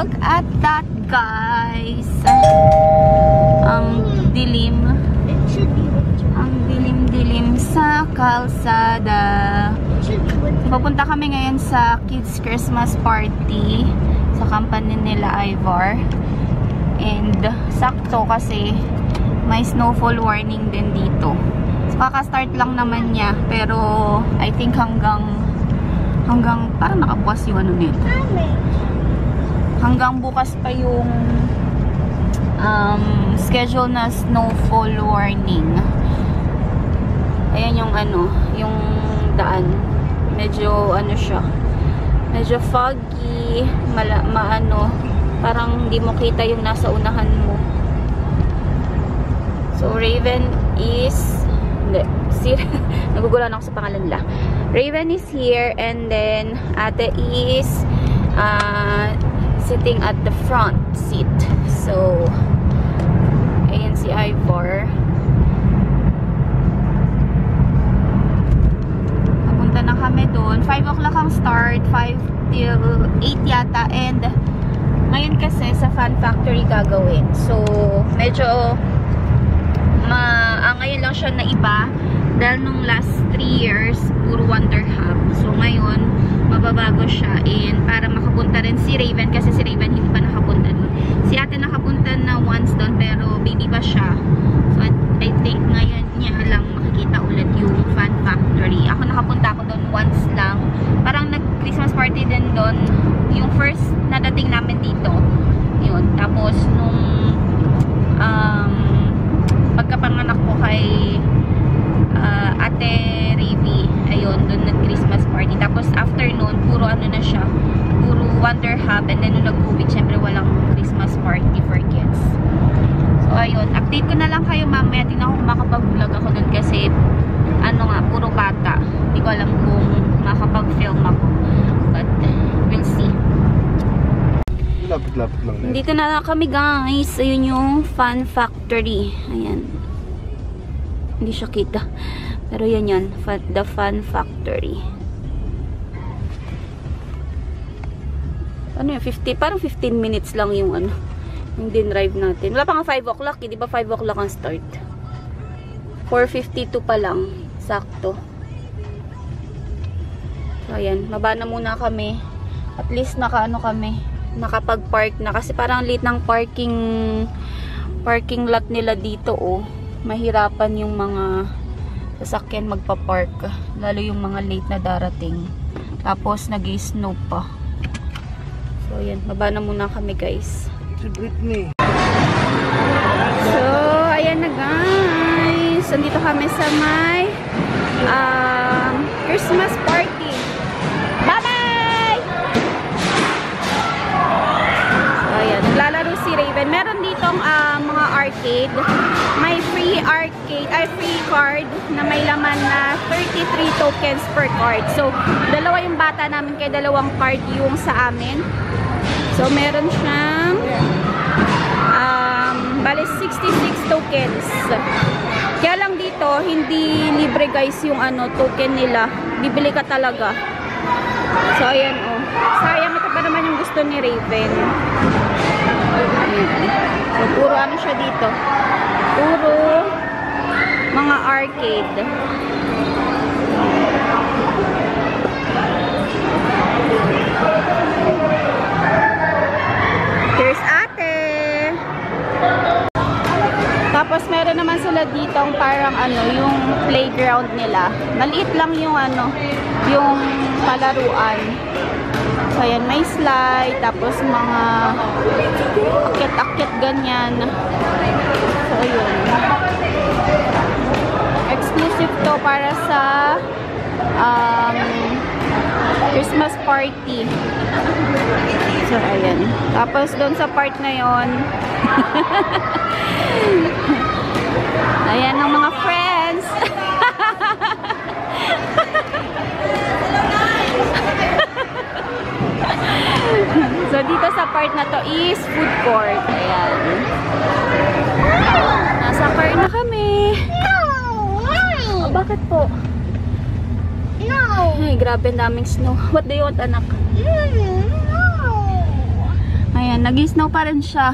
Look at that, guys. Ang dilim. Ang dilim-dilim sa kalsada. Papunta kami ngayon sa kids Christmas party sa company nila Ivar. And sakto kasi may snowfall warning din dito. So, kaka-start lang naman niya. Pero I think hanggang parang nakabukas yung ano nito. Hanggang bukas pa yung schedule na snowfall warning. Ayan yung ano, yung daan. Medyo ano siya. Medyo foggy, maano, parang hindi mo kita yung nasa unahan mo. So Raven is nagugulan ako sa pangalan nila. Raven is here and then Ate is sitting at the front seat. So ayan si Ivar. Papunta na kami doon. 5 o'clock ang start. 5 till 8 yata. And ngayon kasi sa Fun Factory gagawin. So medyo ngayon lang siya na iba. Dahil nung last 3 years, puro Wonder Hub. So, ngayon, mababago siya. And para makapunta rin si Raven, kasi si Raven hindi pa nakapunta doon. Si ate nakapunta na once doon, pero baby pa siya. So, I think ngayon niya lang makikita ulit yung Fun Factory. Ako nakapunta ako doon once lang. Parang nag-Christmas party din doon. Yung first na dating namin dito. Yun. Tapos, nung pagkapanganak ko kay Ate Ravi, ayun, doon nag-Christmas party. Tapos after noon, puro ano na siya, puro Wonder Hub. And then nung nag-COVID, syempre walang Christmas party for kids. So ayun, update ko na lang kayo mamaya. Tingnan ko kung makapag-vlog ako doon kasi ano nga, puro bata. Hindi ko alam kung makapag-film ako. But we'll see. Lapit-lapit lang. Dito na kami, guys. Ayun yung Fun Factory. Ayan. Hindi siya kita. Pero yan yun. The Fun Factory. Ano yun? Parang 15 minutes lang yung ano. Yung din-drive natin. Wala pa nga 5 o'clock. Di ba 5 o'clock ang start? 4:52 pa lang. Sakto. So, ayan. Maba na muna kami. At least nakaano kami. Nakapag-park na. Kasi parang late ng parking lot nila dito, oh. Mahirapan yung mga sasakyan magpa-park. Lalo yung mga late na darating. Tapos, nag-snow pa. So, yan. Baba na muna kami, guys. Si Britney. So, ayan na, guys. Nandito kami sa may Christmas party. Bye-bye! So, ayan. Naglalaro si Raven. Meron ditong mga arcade. May free arcade, free card na may laman na 33 tokens per card. So, dalawa yung bata namin kaya dalawang card yung sa amin. So, meron siyang bali 66 tokens. Kaya lang dito, hindi libre guys yung ano, token nila. Bibili ka talaga. So, ayan oh. Sayang, ito pa naman yung gusto ni Raven. So, puro ano siya dito. Puro mga arcade. There's ate. Tapos meron naman sila dito ang parang ano, yung playground nila. Maliit lang yung ano, yung palaruan. So, ayan, may slide, tapos mga akyat-akyat ganyan. So, ayun. Exclusive to para sa Christmas party. So, ayan. Tapos, doon sa part na yon ayan ang mga friends. So, dito sa part na to is food court. Ayan. Nasa car na kami. Oh, bakit po? Ay, grabe, daming snow. What do you want, anak? Ayan, nag-snow pa rin siya.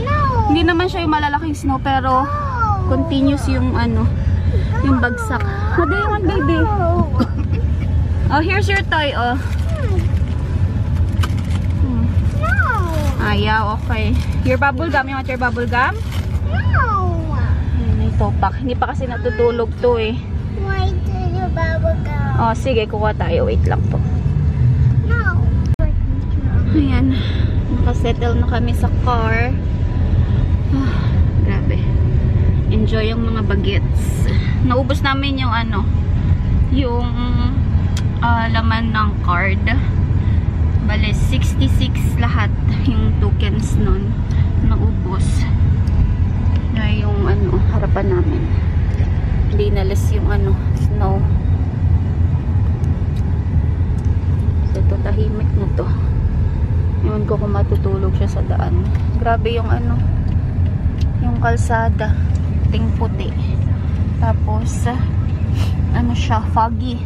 No. Hindi naman siya yung malalaking snow, pero continuous yung ano, yung bagsak. What do you want, baby? Oh, here's your toy, oh. No. Ayaw, okay. Your bubble gum, you want your bubble gum? No. Ayan, ito pak. Hindi pa kasi natutulog to eh. Why do you bubble gum? Oh, sige, kuha tayo. Wait lang po. No. Ayan. Nakasettle na kami sa car. Ah, grabe. Enjoy yung mga bagets. Naubos namin yung ano, yung laman ng card. Bale, 66 lahat yung tokens nun. Naubos. Na yung ano, harapan namin. Hindi nalas yung ano, snow. So, ito, tahimik na to. Ewan ko kung matutulog siya sa daan. Grabe yung ano, yung kalsada. Ting puti. Tapos, ano siya, foggy.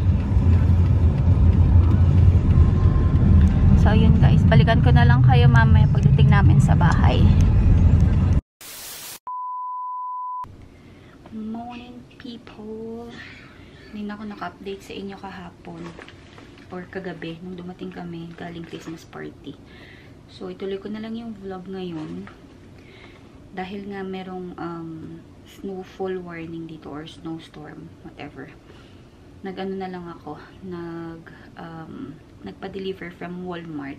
So, yun guys. Balikan ko na lang kayo mamaya pagdating namin sa bahay. Morning people. Hindi na ako naka-update sa inyo kahapon or kagabi nung dumating kami galing Christmas party. So, ituloy ko na lang yung vlog ngayon dahil nga merong snowfall warning dito or snowstorm, whatever. Nag-ano na lang ako, nagpa-deliver from Walmart.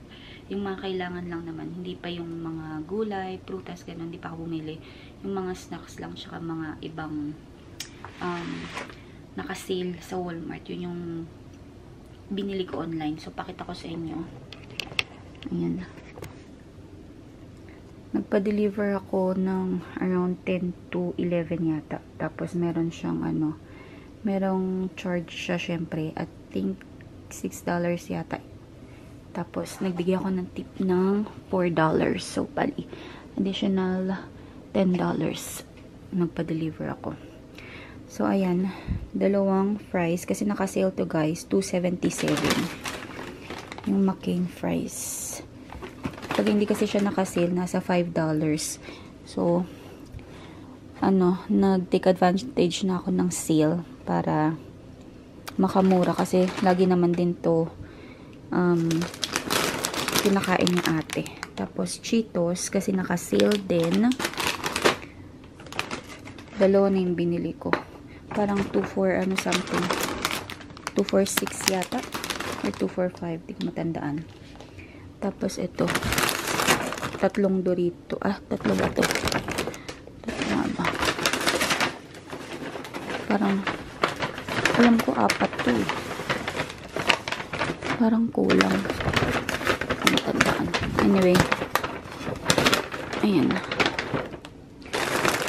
Yung mga kailangan lang naman, hindi pa yung mga gulay, prutas, gano'n, hindi pa ako bumili. Yung mga snacks lang, tsaka mga ibang naka-sale sa Walmart. Yun yung binili ko online. So, pakita ko sa inyo. Ayan. Nagpa-deliver ako ng around 10 to 11 yata. Tapos, meron siyang ano, merong charge siya syempre. I think, $6 yata. Tapos, nagbigay ako ng tip ng $4. So, pali. Additional $10. Nagpa-deliver ako. So, ayan. Dalawang fries. Kasi naka-sale to guys. $2.77. Yung McCain fries. Pag hindi kasi siya naka-sale, nasa $5. So, ano, nag-take advantage na ako ng sale para makamura. Kasi, lagi naman din to kinakain ni ate. Tapos, Cheetos. Kasi naka-sale din. Dalawa na yung binili ko. Parang 2.4 ano something. 2.46 yata. Or 2.45. Di ko matandaan. Tapos ito. Tatlong Dorito. Tatlo ba ito? Tatlo ba? Parang alam ko 4 to. Parang kulang. Di ko matandaan. Anyway. Ayan.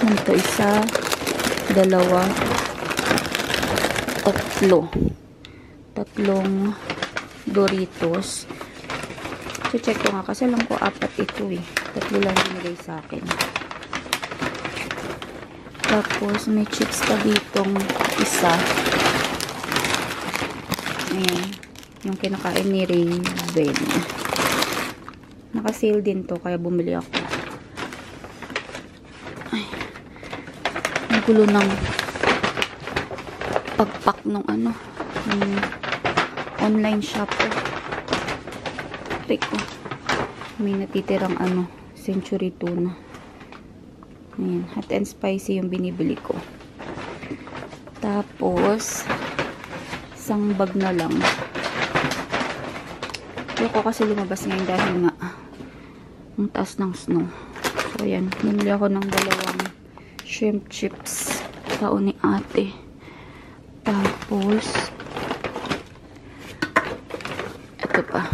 Ito isa. Dalawa. Tatlong Doritos. So, check ko nga. Kasi alam ko 4 ito eh. 3 lang binigay sa akin. Tapos, may chips pa ditong isa. Ayan. Yung kinakain ni Raven. Naka-sale din to. Kaya bumili ako. Ay. Ang gulo ng pagpak nung ano. Yung online shop ko. Rico. May natitirang ano. Century tuna. Ayan. Hot and spicy yung binibili ko. Tapos isang bag na lang. Ayoko kasi lumabas ngayon dahil nga ang taas ng snow. So ayan. Bumili ako ng 2 shrimp chips. Tao ni ate. Tapos ito pa.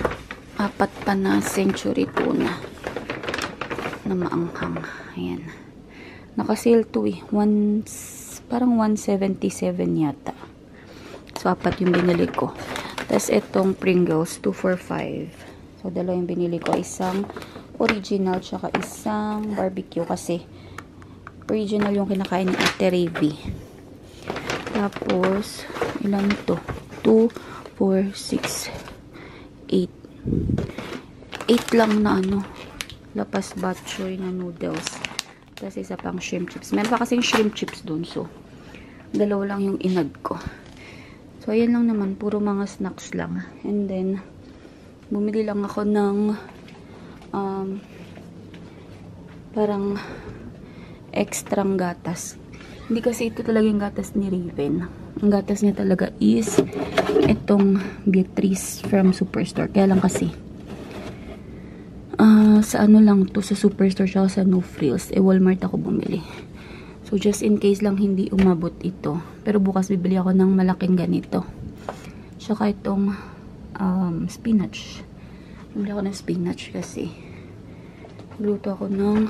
4 pa na century tuna na maanghang. Ayan. Naka-sale to eh. Parang 177 yata. So, 4 yung binili ko. Tapos, itong Pringles, 245. So, 2 yung binili ko. Isang original, tsaka isang barbecue. Kasi, original yung kinakain ni Ate Ravi. Tapos, ilan ito? 2, 4, 6, 8. 8 lang na ano. lapas bok choy na noodles. Tapos isa pang shrimp chips. Meron pa kasing shrimp chips dun. So, dalawa lang yung inag ko. So, ayan lang naman. Puro mga snacks lang. And then, bumili lang ako ng parang extrang gatas. Hindi kasi ito talaga yung gatas ni Raven. Ang gatas niya talaga is itong Beatrice from Superstore. Kaya lang kasi sa ano lang to, sa Superstore siya sa No Frills. Walmart ako bumili. So just in case lang hindi umabot ito. Pero bukas bibili ako ng malaking ganito. Tsaka itong spinach. Bibili ako ng spinach kasi luto ako ng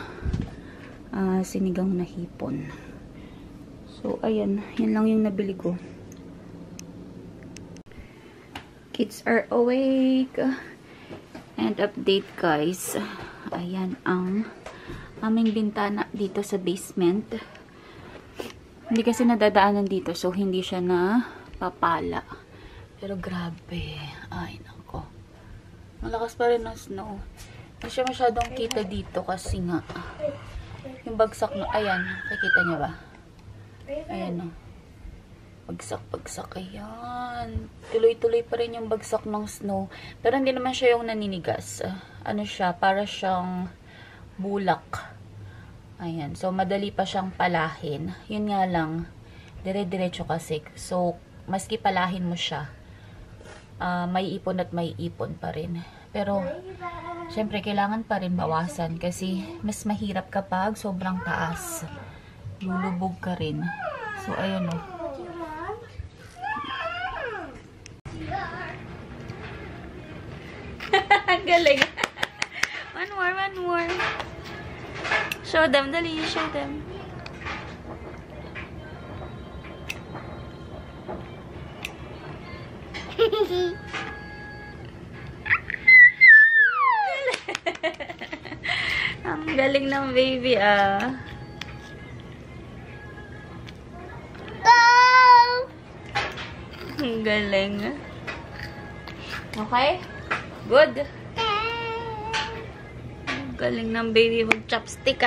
sinigang na hipon. So, ayan. Yan lang yung nabili ko. Kids are awake. And update, guys. Ayan ang aming bintana dito sa basement. Hindi kasi nadadaanan dito. So, hindi siya na papala. Pero grabe. Ay, nako. Malakas pa rin ang snow. Hindi siya masyadong kita dito kasi nga yung bagsak na, ayan, nakikita niyo ba? Ayan o. Bagsak, ayan. Tuloy-tuloy pa rin yung bagsak ng snow. Pero hindi naman siya yung naninigas. Ano siya, para siyang bulak. Ayan, so madali pa siyang palahin. Yun nga lang, dire-diretso kasi. So, maski palahin mo siya, may ipon at may ipon pa rin. Pero, syempre, kailangan pa rin bawasan kasi mas mahirap kapag sobrang taas. Lulubog ka rin. So, ayun o. Galing. One more. Show them, dali. Show them. Ang galing ng baby, Ang galing. Okay? Good. Ang galing ng baby mag-chopstick,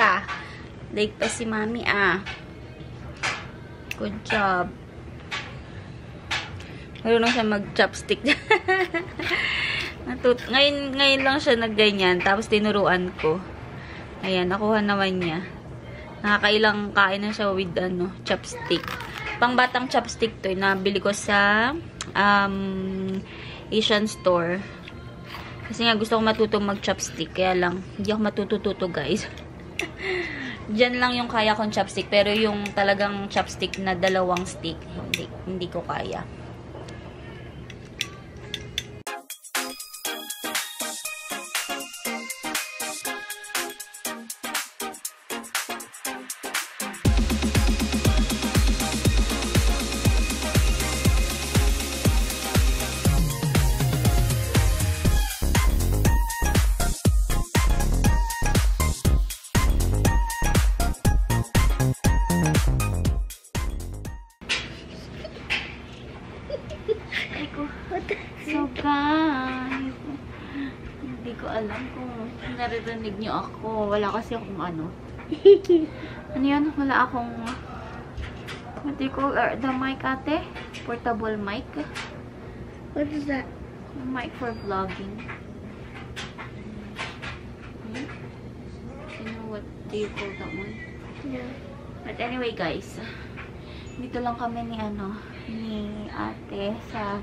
Like pa si mami, Good job. Marunong siya mag-chopstick. Ngayon lang siya nagganyan. Tapos tinuruan ko. Ayan, nakuha naman niya. Nakakailang kain na siya with chopstick. Pangbatang chopstick to. Nabili ko sa Asian store. Kasi nga gusto ko matutong mag-chopstick. Kaya lang, hindi ako matututo guys. Diyan lang yung kaya kong chopstick. Pero yung talagang chopstick na 2 stick, hindi ko kaya. So guys, hindi ko alam kung naririnig nyo ako. Wala kasi akong ano yun? Wala akong what do you call the mic, ate? Portable mic. What is that? Mic for vlogging. You know what do you call that one? Yeah. But anyway guys, dito lang kami ni ate sa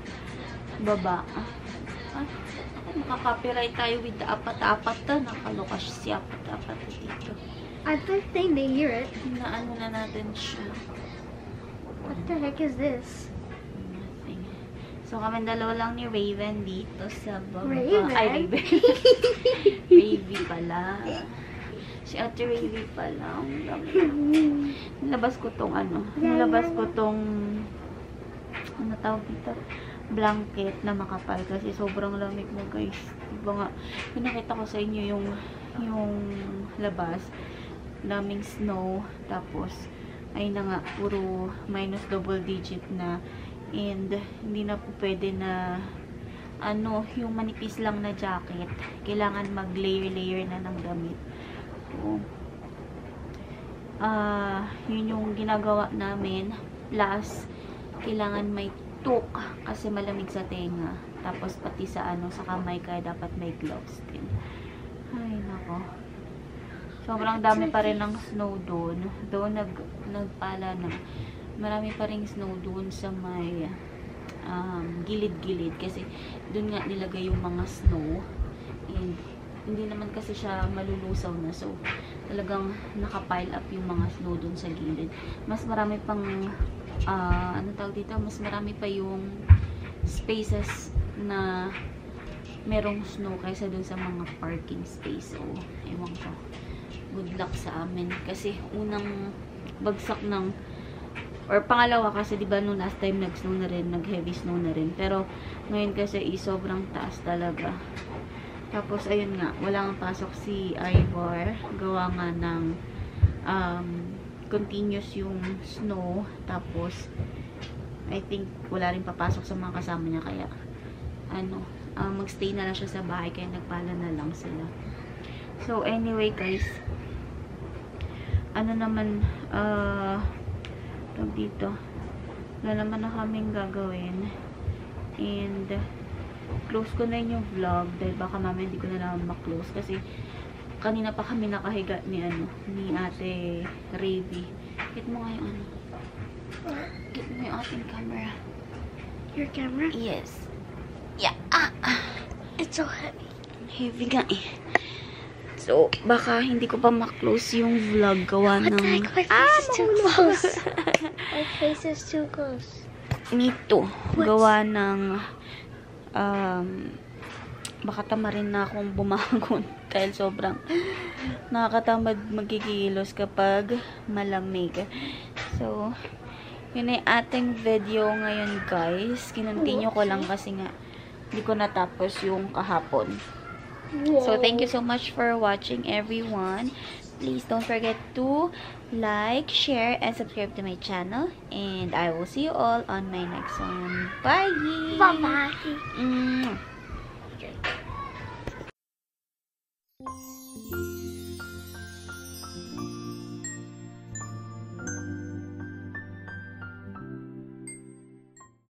baba. Makaka-copyright tayo with the apat-apat na. Nakaloka si apat-apat dito. I think they hear it. Naano na natin siya. What the heck is this? Nothing. So kami dalawa lang ni Raven dito sa baba. Raven? Ay, Raven. Raven pala. Si Ate Raven pala. Nilabas ko tong nilabas ko tong ano tawag dito? Blanket na makapal kasi sobrang lamig mo guys. Diba nga, pinakita ko sa inyo yung labas. Daming snow. Tapos, ay na nga, puro minus double digit na. And, hindi na po pwede na yung manipis lang na jacket. Kailangan mag-layer-layer na ng damit. So, yun yung ginagawa namin. Plus, kailangan may tuk kasi malamig sa tenga. Tapos, pati sa sa kamay kaya dapat may gloves din. Ay, nako. Sobrang dami pa rin ng snow doon. Doon nagpala na. Marami pa rin snow doon sa may gilid-gilid. Kasi doon nga nilagay yung mga snow. And hindi naman kasi siya malulusaw na. So, talagang nakapile up yung mga snow doon sa gilid. Mas marami pang, ano tawag dito? Mas marami pa yung spaces na merong snow kaysa doon sa mga parking space. So, ewan ko. Good luck sa amin. Kasi unang bagsak ng or pangalawa kasi diba nung last time nag-snow na rin, nag-heavy snow na rin. Pero ngayon kasi sobrang taas talaga. Tapos ayun nga, wala nga pasok si Ivor. Gawa nga ng continuous yung snow. Tapos I think wala rin papasok sa mga kasama niya. Kaya magstay na lang siya sa bahay. Kaya nagpala na lang sila. So anyway guys, dito wala naman na kaming gagawin, and close ko na yung vlog dahil baka mamaya hindi ko na naman ma-close kasi kanina pa kami nakahiga ni ate Raby. Get mo nga yung get mo yung ating camera. Your camera? Yes. Yeah. It's so heavy. Heavy nga eh. So, baka hindi ko pa ma-close yung vlog gawa ng... My face is too close. My face is too close. Me too. Gawa ng... baka tama rin na akong bumangon dahil sobrang nakakatamad magkikilos kapag malamig. So, yun ay ating video ngayon guys. Kinontinue ko lang kasi nga hindi ko natapos yung kahapon. Whoa. So, thank you so much for watching, everyone. Please don't forget to like, share, and subscribe to my channel. And I will see you all on my next one. Bye! Bye-bye.